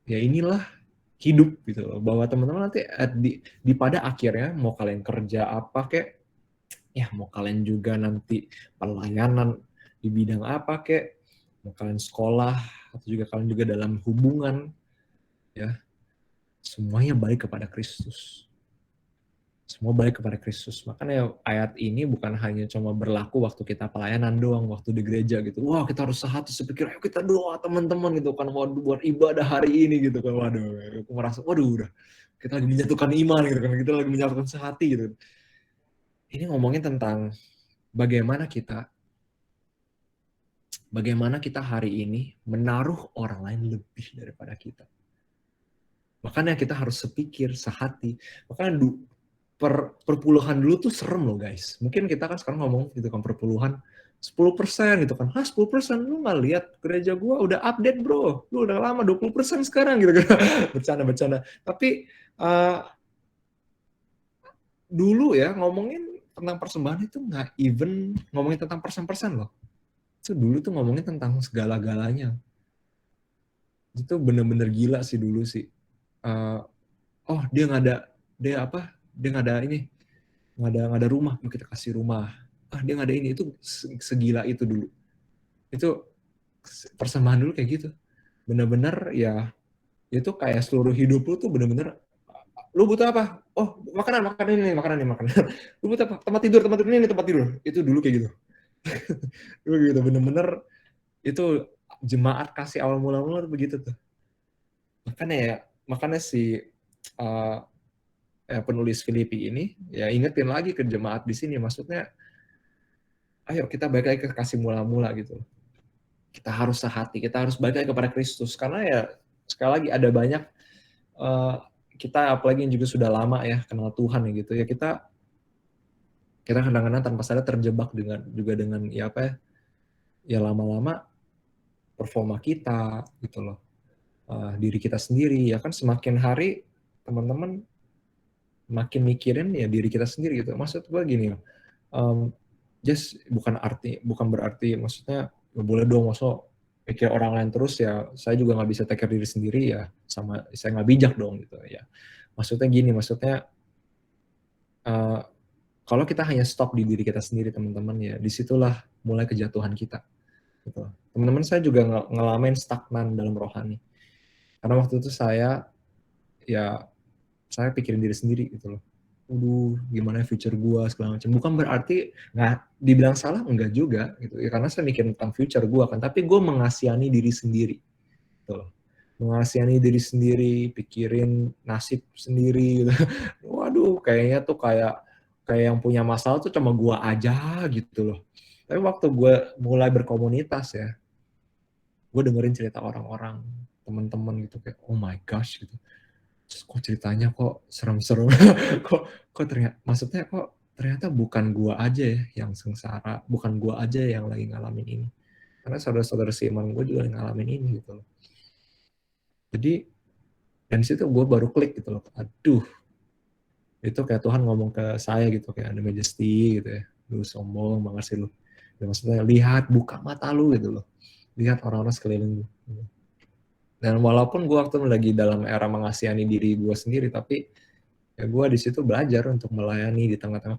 ya inilah hidup gitu loh. Bahwa teman-teman nanti di pada akhirnya mau kalian kerja apa kayak, ya mau kalian juga nanti pelayanan di bidang apa kayak, mau kalian sekolah atau juga kalian juga dalam hubungan, ya semuanya balik kepada Kristus. Semua balik kepada Kristus. Makanya ayat ini bukan hanya cuma berlaku waktu kita pelayanan doang, waktu di gereja gitu. Wah, kita harus sehati sepikir, ayo kita doa teman-teman gitu kan, waduh buat ibadah hari ini gitu kan. Waduh, aku merasa waduh udah kita lagi menyatukan iman gitu kan, kita lagi menyatukan sehati gitu. Ini ngomongin tentang bagaimana kita hari ini menaruh orang lain lebih daripada kita. Makanya kita harus sepikir, sehati. Makanya perpuluhan dulu tuh serem loh guys. Mungkin kita kan sekarang ngomong gitu kan perpuluhan 10% gitu kan. Hah 10%? Lu gak lihat gereja gua udah update bro. Lu udah lama 20% sekarang gitu kan. Bercanda-bercanda. Tapi dulu ya ngomongin tentang persembahan itu gak even ngomongin tentang persen-persen loh. Itu dulu tuh ngomongin tentang segala-galanya. Itu bener-bener gila sih dulu sih. Oh dia nggak ada, dia nggak ada ini, nggak ada rumah, mau kita kasih rumah. Ah dia nggak ada ini, itu segila itu dulu. Itu persembahan dulu kayak gitu. Bener-bener ya, itu kayak seluruh hidup lu tuh bener-bener, lu butuh apa? Oh makanan ini, makanan. Lu butuh apa? Tempat tidur ini tempat tidur. Itu dulu kayak gitu. Dulu gitu, bener-bener itu jemaat kasih awal mula-mula begitu tuh. Makanya si penulis Filipi ini ya ingetin lagi ke jemaat di sini, maksudnya ayo kita balik lagi ke kasih mula-mula gitu. Kita harus sehati, kita harus balik lagi kepada Kristus karena ya sekali lagi ada banyak kita apalagi yang juga sudah lama ya kenal Tuhan ya gitu ya, kita kadang-kadang tanpa sadar terjebak dengan ya apa ya lama-lama performa kita gitu loh, diri kita sendiri ya kan, semakin hari teman-teman makin mikirin ya diri kita sendiri gitu. Maksud gue gini loh, just bukan berarti maksudnya nggak boleh dong masuk pikir orang lain terus ya, saya juga nggak bisa take care diri sendiri ya, sama saya nggak bijak dong gitu ya. Maksudnya gini, kalau kita hanya stop di diri kita sendiri teman-teman ya, disitulah mulai kejatuhan kita gitu. Teman-teman saya juga ngalamin stagnan dalam rohani karena waktu itu saya pikirin diri sendiri gitu loh. Gimana future gua segala macam. Bukan berarti nggak dibilang salah, enggak juga gitu. Ya karena saya mikir tentang future gua kan, tapi gue mengasihani diri sendiri. Gitu loh. Mengasihani diri sendiri, pikirin nasib sendiri gitu. Waduh, kayaknya tuh kayak yang punya masalah tuh cuma gua aja gitu loh. Tapi waktu gue mulai berkomunitas ya, gue dengerin cerita orang-orang, teman-teman gitu kayak oh my gosh gitu. Terus kok ceritanya kok serem-serem, kok ternyata bukan gua aja ya yang sengsara, bukan gua aja yang lagi ngalamin ini. Karena saudara-saudara seiman gue juga lagi ngalamin ini gitu loh. Jadi dan situ gue baru klik gitu loh. Aduh, itu kayak Tuhan ngomong ke saya gitu kayak ada majesty gitu ya. Lu sombong banget sih lu. Ya, maksudnya lihat, buka mata lu gitu loh. Lihat orang-orang sekeliling lu. Dan walaupun gue waktu lagi dalam era mengasihani diri gue sendiri, tapi ya gue di situ belajar untuk melayani di tengah-tengah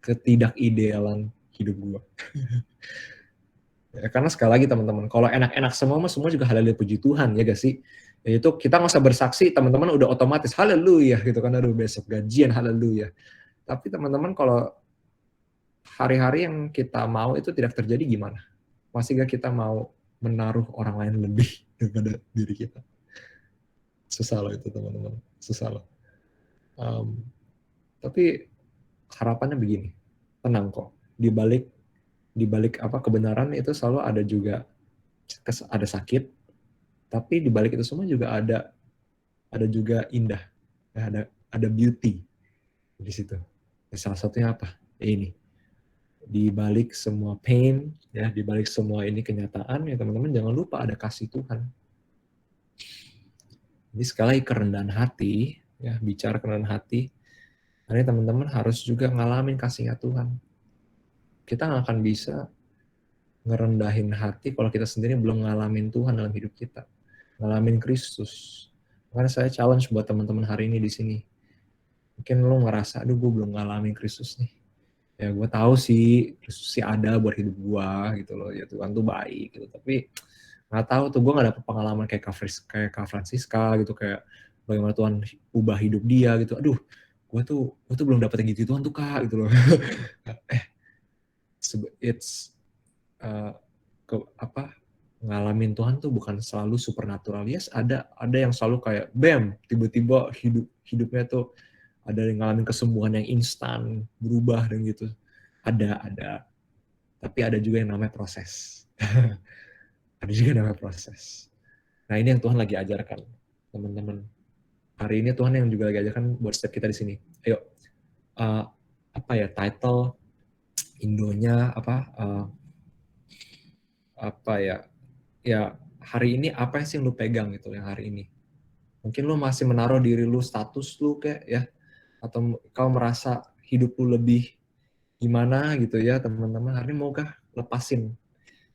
ketidakidealan hidup gue. Ya, karena sekali lagi teman-teman, kalau enak-enak semua juga haleluya puji Tuhan ya gak sih? Ya itu kita nggak usah bersaksi, teman-teman udah otomatis haleluya gitu kan, aduh besok gajian haleluya. Tapi teman-teman kalau hari-hari yang kita mau itu tidak terjadi gimana? Masih gak kita mau menaruh orang lain lebih daripada diri kita? Susah loh itu teman-teman, susah loh. Tapi harapannya begini, tenang kok. Di balik apa kebenaran itu selalu ada sakit, tapi di balik itu semua juga ada juga indah, ya, ada beauty di situ. Ya, salah satunya apa? Ya ini. Di balik semua pain, ya, di balik semua ini kenyataan, ya teman-teman jangan lupa ada kasih Tuhan. Jadi sekali kerendahan hati, ya bicara kerendahan hati, hari teman-teman harus juga ngalamin kasihnya Tuhan. Kita nggak akan bisa ngerendahin hati kalau kita sendiri belum ngalamin Tuhan dalam hidup kita, ngalamin Kristus. Makanya saya challenge buat teman-teman hari ini di sini. Mungkin lo ngerasa, aduh gue belum ngalamin Kristus nih. Ya gue tahu sih Kristus sih ada buat hidup gue gitu loh. Ya Tuhan tuh baik gitu. Tapi nggak tahu tuh gue nggak dapet pengalaman kayak Kak Francisca gitu, kayak bagaimana Tuhan ubah hidup dia gitu. Aduh, gue tuh belum dapet yang gitu Tuhan tuh Kak gitu loh. It's apa, ngalamin Tuhan tuh bukan selalu supernatural. Yes, ada yang selalu kayak bam, tiba-tiba hidupnya tuh ada yang ngalamin kesembuhan yang instan, berubah dan gitu. Ada. Tapi ada juga yang namanya proses. Ada juga yang namanya proses. Nah, ini yang Tuhan lagi ajarkan, teman-teman. Hari ini Tuhan yang juga lagi ajarkan buat setiap kita di sini. Ayo, apa ya, title Indonya apa ya hari ini apa sih yang lu pegang gitu yang hari ini. Mungkin lu masih menaruh diri lu, status lu kayak ya, atau kau merasa hidup lu lebih gimana gitu ya teman-teman. Hari ini maukah lepasin?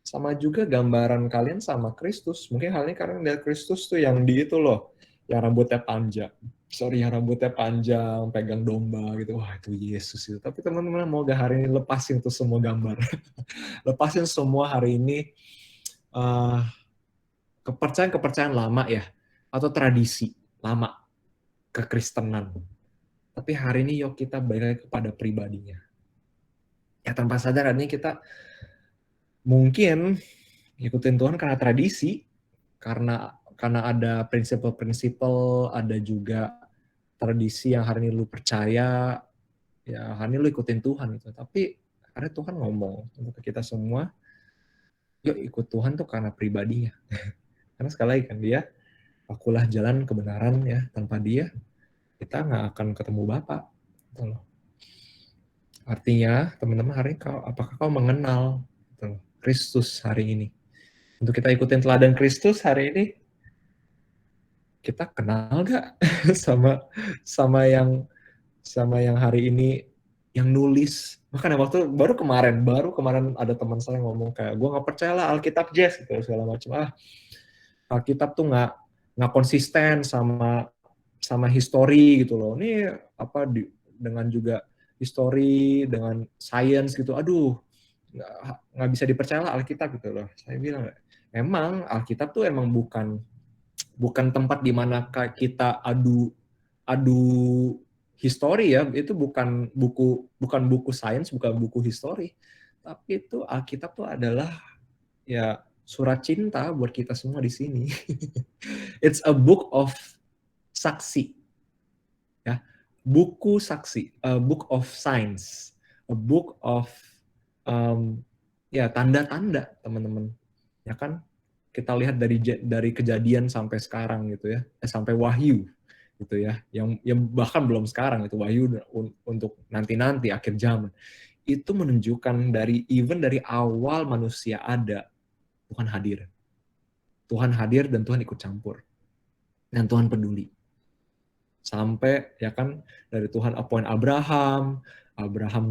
Sama juga gambaran kalian sama Kristus. Mungkin hal ini kalian lihat Kristus tuh yang di itu loh, yang rambutnya panjang. Yang rambutnya panjang, pegang domba gitu. Wah itu Yesus itu. Tapi teman-teman mau gak hari ini lepasin tuh semua gambar. Lepasin semua hari ini uh, kepercayaan-kepercayaan lama ya, atau tradisi lama kekristenan. Tapi hari ini yuk kita balik lagi kepada pribadinya. Ya tanpa sadar ini kita mungkin ikutin Tuhan karena tradisi, karena ada prinsip-prinsip, ada juga tradisi yang hari ini lu percaya, ya hari ini lu ikutin Tuhan gitu. Tapi hari Tuhan ngomong untuk kita semua, yuk ikut Tuhan tuh karena pribadinya. Karena sekali lagi kan dia, akulah jalan kebenaran ya, tanpa dia kita nggak akan ketemu Bapa. Gitu. Artinya teman-teman hari ini apakah kau mengenal gitu, Kristus hari ini? Untuk kita ikutin teladan Kristus hari ini, kita kenal gak sama sama yang hari ini yang nulis. Makanya baru kemarin ada teman saya ngomong kayak, gue nggak percaya lah Alkitab Jazz gitu segala macam. Alkitab tuh nggak konsisten sama histori gitu loh. Ini apa dengan juga histori dengan science gitu. Aduh, nggak bisa dipercaya lah Alkitab gitu loh. Saya bilang emang Alkitab tuh emang bukan tempat di mana kita adu histori ya. Itu bukan buku sains, bukan buku histori. Tapi itu Alkitab tuh adalah ya surat cinta buat kita semua di sini. It's a book of saksi. Ya. Buku saksi, a book of signs, a book of ya tanda-tanda, teman-teman. Ya kan? Kita lihat dari kejadian sampai sekarang gitu ya, sampai Wahyu gitu ya, yang bahkan belum sekarang itu Wahyu untuk nanti akhir zaman. Itu menunjukkan dari awal manusia ada, Tuhan hadir. Tuhan hadir dan Tuhan ikut campur. Dan Tuhan peduli. Sampai ya kan dari Tuhan appoint Abraham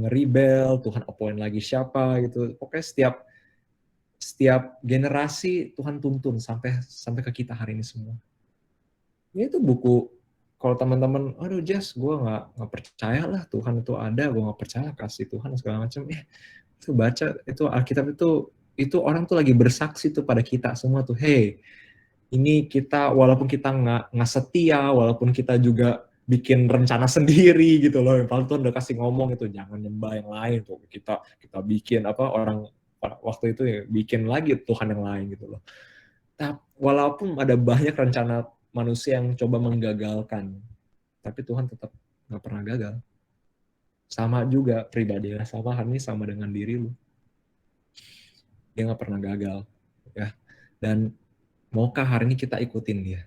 ngerebel, Tuhan appoint lagi siapa gitu. Pokoknya setiap generasi Tuhan tuntun sampai ke kita hari ini semua. Ini tuh buku, kalau teman-teman, aduh Jas, gue nggak percaya lah Tuhan itu ada, gue nggak percaya kasih Tuhan segala macam. Itu baca itu Alkitab itu orang tuh lagi bersaksi tuh pada kita semua tuh, hey, ini kita walaupun kita nggak setia, walaupun kita juga bikin rencana sendiri gitu loh, yang paling Tuhan udah kasih ngomong itu jangan nyembah yang lain tuh, kita bikin apa orang waktu itu ya, bikin lagi Tuhan yang lain gitu loh. Tapi walaupun ada banyak rencana manusia yang coba menggagalkan, tapi Tuhan tetap nggak pernah gagal. Sama juga pribadinya, sama hari ini sama dengan diri lu, dia nggak pernah gagal ya. Dan maukah hari ini kita ikutin dia?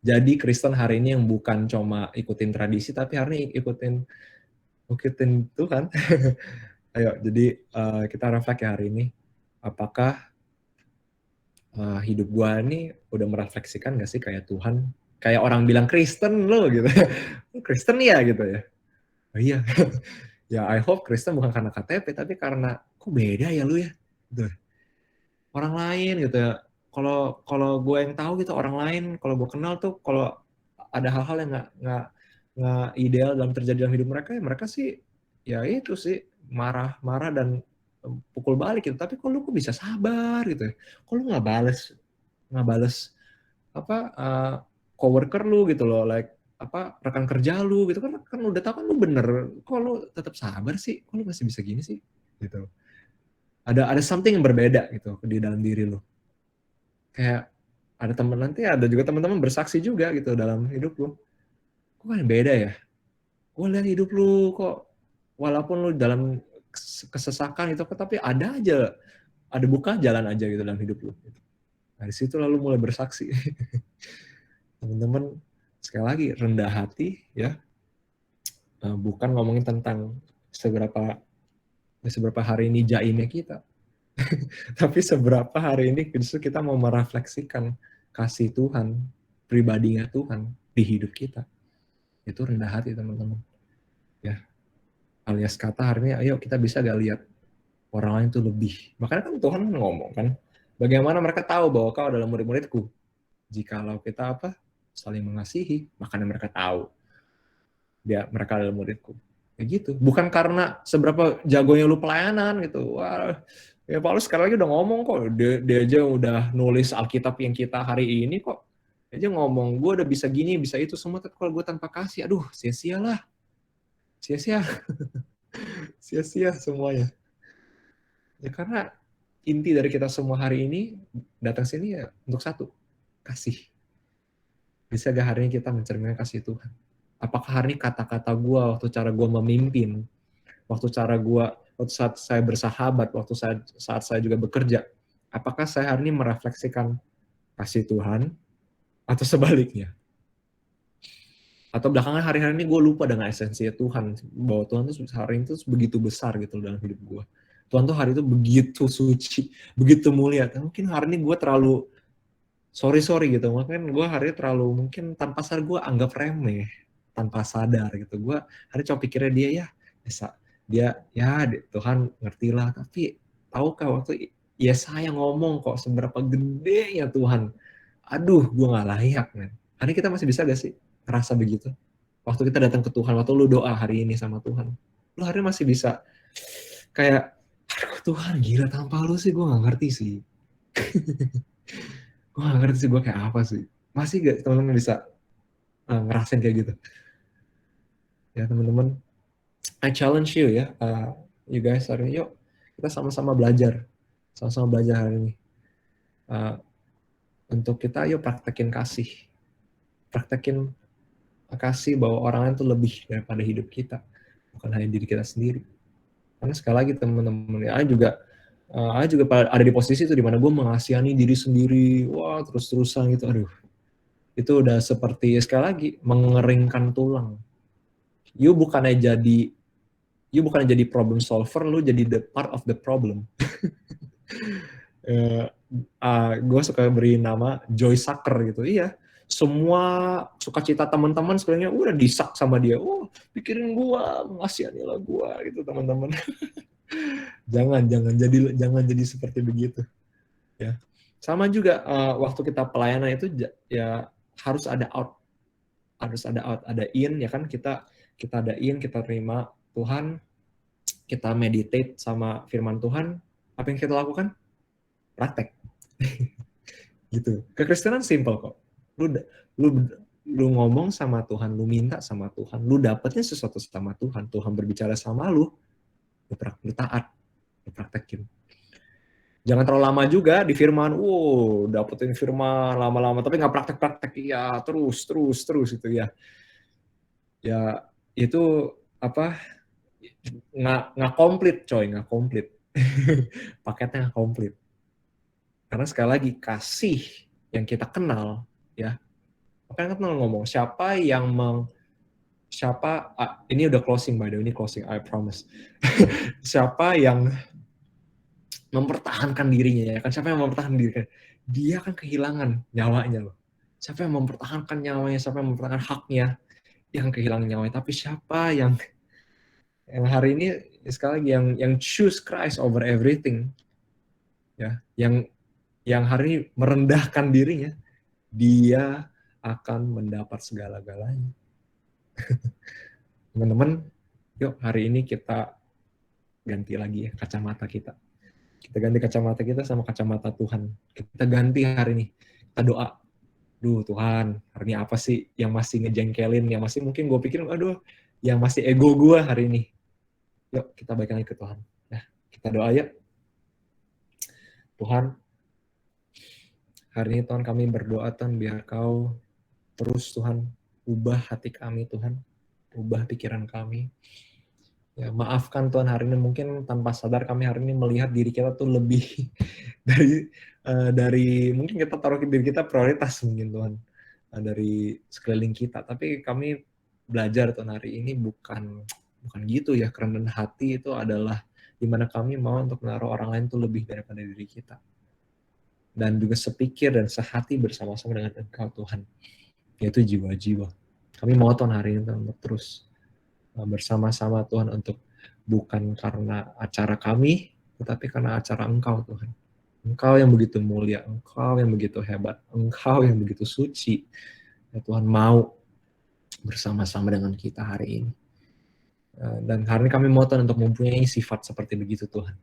Jadi Kristen hari ini yang bukan cuma ikutin tradisi, tapi hari ini ikutin Tuhan. Ayo, jadi kita reflect ya hari ini. Apakah hidup gua ini udah merefleksikan gak sih kayak Tuhan? kayak orang bilang Kristen lo gitu. Kristen ya gitu ya. Oh iya. Ya I hope Kristen bukan karena KTP tapi karena kok beda ya lu ya. Gitu. Orang lain gitu ya. Kalau kalau gue yang tahu gitu orang lain kalau gue kenal tuh kalau ada hal-hal yang nggak ideal dalam terjadi dalam hidup mereka ya mereka sih ya itu sih marah-marah dan pukul balik gitu. Tapi kok lu kok bisa sabar gitu ya. Kok lu nggak bales apa coworker lu gitu loh, like apa rekan kerja lu gitu kan kan udah tahu kan lu bener, kok lu tetap sabar sih, kok lu masih bisa gini sih gitu. Ada something yang berbeda gitu di dalam diri lu, kayak ada temen nanti ada juga teman-teman bersaksi juga gitu dalam hidup lu, kok kan beda ya, gue lihat hidup lu kok walaupun lu dalam kesesakan itu tapi ada aja ada buka jalan aja gitu dalam hidup lu. Dari situ lalu mulai bersaksi. Teman-teman sekali lagi rendah hati ya, bukan ngomongin tentang seberapa hari ini jaimnya kita, tapi seberapa hari ini justru kita mau merefleksikan kasih Tuhan, pribadinya Tuhan di hidup kita. Itu rendah hati teman-teman. Ya, alias kata hari ini, ayo kita bisa gak lihat orang lain itu lebih. Makanya kan Tuhan ngomong kan, bagaimana mereka tahu bahwa kau adalah murid-muridku? Jikalau kita apa? Saling mengasihi, makanya mereka tahu mereka adalah muridku. Kayak gitu. Bukan karena seberapa jagonya lu pelayanan gitu. Wah, ya Paulus sekarang lagi udah ngomong kok. Dia aja udah nulis Alkitab yang kita hari ini kok. Dia aja ngomong, gue udah bisa gini, bisa itu semua, tapi kalau gue tanpa kasih, aduh, sia-sia lah. Sia-sia. Sia-sia semuanya. Ya karena inti dari kita semua hari ini datang sini ya untuk satu, kasih. Bisa gak hari ini kita mencerminkan kasih Tuhan? Apakah hari ini kata-kata gue, waktu cara gue memimpin, waktu saat saya bersahabat, waktu saat saya juga bekerja, apakah saya hari ini merefleksikan kasih Tuhan atau sebaliknya? Atau belakangan hari-hari ini gue lupa dengan esensi Tuhan, bahwa Tuhan tuh hari ini tuh begitu besar gitu dalam hidup gue. Tuhan tuh hari itu begitu suci, begitu mulia. Mungkin hari ini gue terlalu sorry gitu, mungkin gue hari ini terlalu mungkin tanpa sadar gue anggap remeh, tanpa sadar gitu. Gue hari coba pikirnya dia ya bisa dia ya Tuhan ngertilah, tapi tahukah waktu Yesaya ngomong kok seberapa gedenya Tuhan, aduh gue nggak layak men. Hari kita masih bisa gak sih ngerasa begitu waktu kita datang ke Tuhan, waktu lu doa hari ini sama Tuhan, lu hari ini masih bisa kayak aduh Tuhan gila tanpa lu sih gue nggak ngerti sih. Gue gak ngerti sih gue kayak apa sih. Masih gak teman-teman bisa ngerasain kayak gitu? Ya teman-teman, I challenge you ya, you guys hari ini, yuk kita sama-sama belajar. Sama-sama belajar hari ini. Untuk kita yuk praktekin kasih. Praktekin kasih bahwa orang lain itu lebih daripada hidup kita. Bukan hanya diri kita sendiri. Karena sekali lagi teman-teman, ya juga ada di posisi itu dimana gue mengasihani diri sendiri, wah terus-terusan gitu, aduh. Itu udah seperti sekali lagi mengeringkan tulang. You bukannya jadi problem solver, lu jadi the part of the problem. Gue suka beri nama joy sucker gitu. Iya, semua sukacita teman-teman sebenarnya udah disak sama dia. Oh, pikirin gue, ngasihanilah gue gitu teman-teman. jangan jadi seperti begitu. Ya, sama juga waktu kita pelayanan itu ya harus ada out, ada in ya kan, kita ada in, kita terima Tuhan, kita meditate sama firman Tuhan, apa yang kita lakukan? Praktek. Gitu. Kekristenan simple kok. Lu ngomong sama Tuhan, lu minta sama Tuhan, lu dapetnya sesuatu sama Tuhan, Tuhan berbicara sama lu taat, lu praktekin. Jangan terlalu lama juga di firman, dapetin firman lama-lama, tapi nggak praktek-praktek, ya terus itu ya. Ya itu apa? Nggak komplit coy, nggak komplit. Paketnya nggak komplit. Karena sekali lagi kasih yang kita kenal, ya. Makanya kita ngomong ini udah closing by the way, ini closing, I promise. Siapa yang mempertahankan dirinya ya kan, siapa yang mempertahankan dirinya, dia kan kehilangan nyawanya loh. Siapa yang mempertahankan nyawanya, siapa yang mempertahankan haknya, yang kehilangan nyawanya. Tapi siapa yang hari ini sekali lagi yang choose Christ over everything, ya, yang hari ini merendahkan dirinya, dia akan mendapat segala-galanya. Teman-teman, yuk hari ini kita ganti lagi ya kacamata kita. Kita ganti kacamata kita sama kacamata Tuhan. Kita ganti hari ini. Kita doa. Duh Tuhan, hari ini apa sih yang masih ngejengkelin, yang masih mungkin gue pikirin, aduh, yang masih ego gue hari ini. Yuk kita balik lagi ke Tuhan. Nah, kita doa yuk. Tuhan, hari ini Tuhan kami berdoa Tuhan, biar Kau terus Tuhan ubah hati kami Tuhan, ubah pikiran kami. Ya, maafkan Tuhan hari ini mungkin tanpa sadar kami hari ini melihat diri kita tuh lebih dari mungkin kita taruh diri kita prioritas mungkin Tuhan dari sekeliling kita. Tapi kami belajar Tuhan hari ini bukan gitu ya, kerendahan hati itu adalah dimana kami mau untuk menaruh orang lain tuh lebih daripada diri kita. Dan juga sepikir dan sehati bersama-sama dengan Engkau Tuhan, yaitu jiwa-jiwa. Kami mau Tuhan hari ini Tuhan, terus bersama-sama Tuhan untuk bukan karena acara kami, tetapi karena acara Engkau Tuhan. Engkau yang begitu mulia, Engkau yang begitu hebat, Engkau yang begitu suci. Ya Tuhan mau bersama-sama dengan kita hari ini. Dan hari ini kami mau Tuhan untuk mempunyai sifat seperti begitu Tuhan.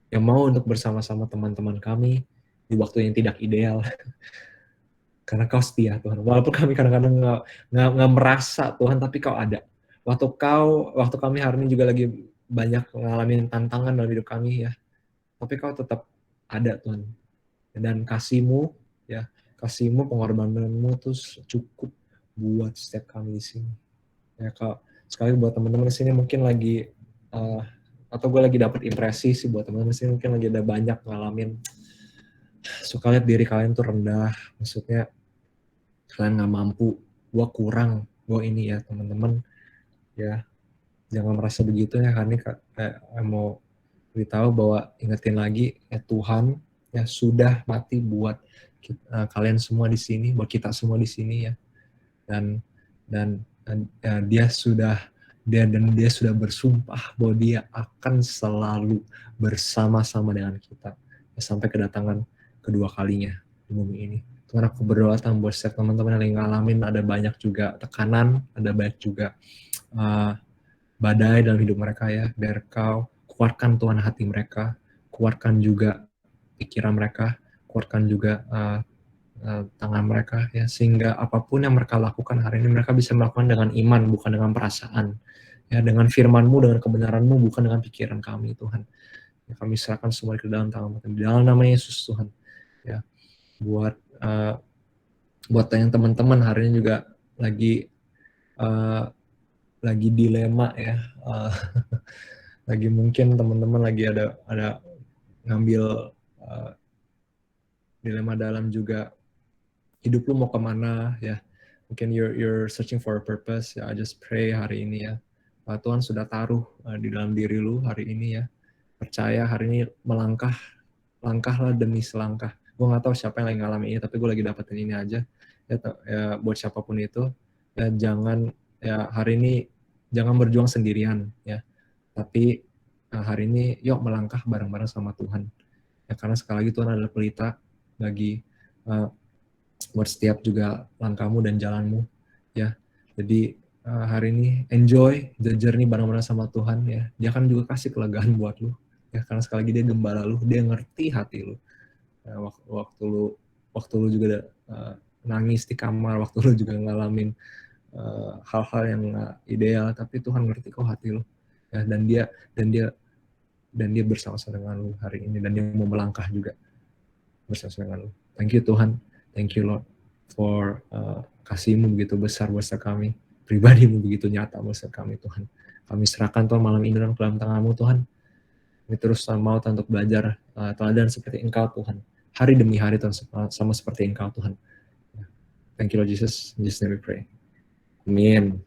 Yang mau untuk bersama-sama teman-teman kami di waktu yang tidak ideal. Karena Kau setia Tuhan. Walaupun kami kadang-kadang nggak merasa Tuhan, tapi Kau ada. Waktu kami hari ini juga lagi banyak ngalamin tantangan dalam hidup kami ya, tapi Kau tetap ada Tuhan. Dan kasih-Mu ya, kasih-Mu, pengorbananmu terus cukup buat setiap kami di sini. Ya Kak, sekali buat teman-teman di sini mungkin lagi atau gue lagi dapat impresi sih buat teman-teman di sini mungkin lagi ada banyak ngalamin suka lihat diri kalian tuh rendah, maksudnya kalian nggak mampu, gue kurang, gue ini ya teman-teman ya, jangan merasa begitu ya, karena mau beritahu bahwa ingetin lagi ya Tuhan ya sudah mati buat kalian semua di sini, buat kita semua di sini ya, dan dia sudah bersumpah bahwa dia akan selalu bersama-sama dengan kita ya, sampai kedatangan kedua kalinya di bumi ini. Tuhan, aku berdoa buat setiap teman-teman yang ngalamin ada banyak juga tekanan, ada banyak juga badai dalam hidup mereka ya, biar Kau kuatkan Tuhan hati mereka, kuatkan juga pikiran mereka, kuatkan juga tangan mereka ya, sehingga apapun yang mereka lakukan hari ini mereka bisa melakukan dengan iman, bukan dengan perasaan ya, dengan firman-Mu, dengan kebenaran-Mu, bukan dengan pikiran kami Tuhan ya, kami serahkan semua ke dalam tangan-Mu di dalam nama Yesus Tuhan ya. Buat yang teman-teman hari ini juga lagi dilema ya, lagi mungkin teman-teman lagi ada ngambil dilema dalam juga hidup lu mau kemana ya, mungkin you're searching for a purpose ya. I just pray hari ini ya, Tuhan sudah taruh di dalam diri lu hari ini ya, percaya hari ini langkahlah demi selangkah. Gue nggak tahu siapa yang lagi ngalamin ini, tapi gue lagi dapetin ini aja ya, buat siapapun itu ya, jangan ya hari ini jangan berjuang sendirian ya, tapi hari ini yuk melangkah bareng-bareng sama Tuhan ya, karena sekali lagi Tuhan adalah pelita bagi buat setiap juga langkahmu dan jalanmu ya. Jadi hari ini enjoy the journey bareng-bareng sama Tuhan ya, dia akan juga kasih kelegaan buat lu ya, karena sekali lagi dia gembala lu, dia ngerti hati lu ya, waktu lu juga nangis di kamar, waktu lu juga ngalamin hal-hal yang gak ideal, tapi Tuhan ngerti kok hati lu ya, dan dia bersama-sama dengan lu hari ini, dan dia mau melangkah juga bersama-sama dengan lu. Thank you Tuhan, thank you Lord for kasih-Mu begitu besar buat kami, pribadi-Mu begitu nyata buat kami Tuhan. Kami serahkan Tuhan malam ini dalam tangan-Mu Tuhan. Kami terus mau Tuhan untuk belajar teladan seperti Engkau Tuhan, hari demi hari Tuhan, sama seperti Engkau Tuhan. Thank you Lord Jesus, in Jesus name we pray. Amin.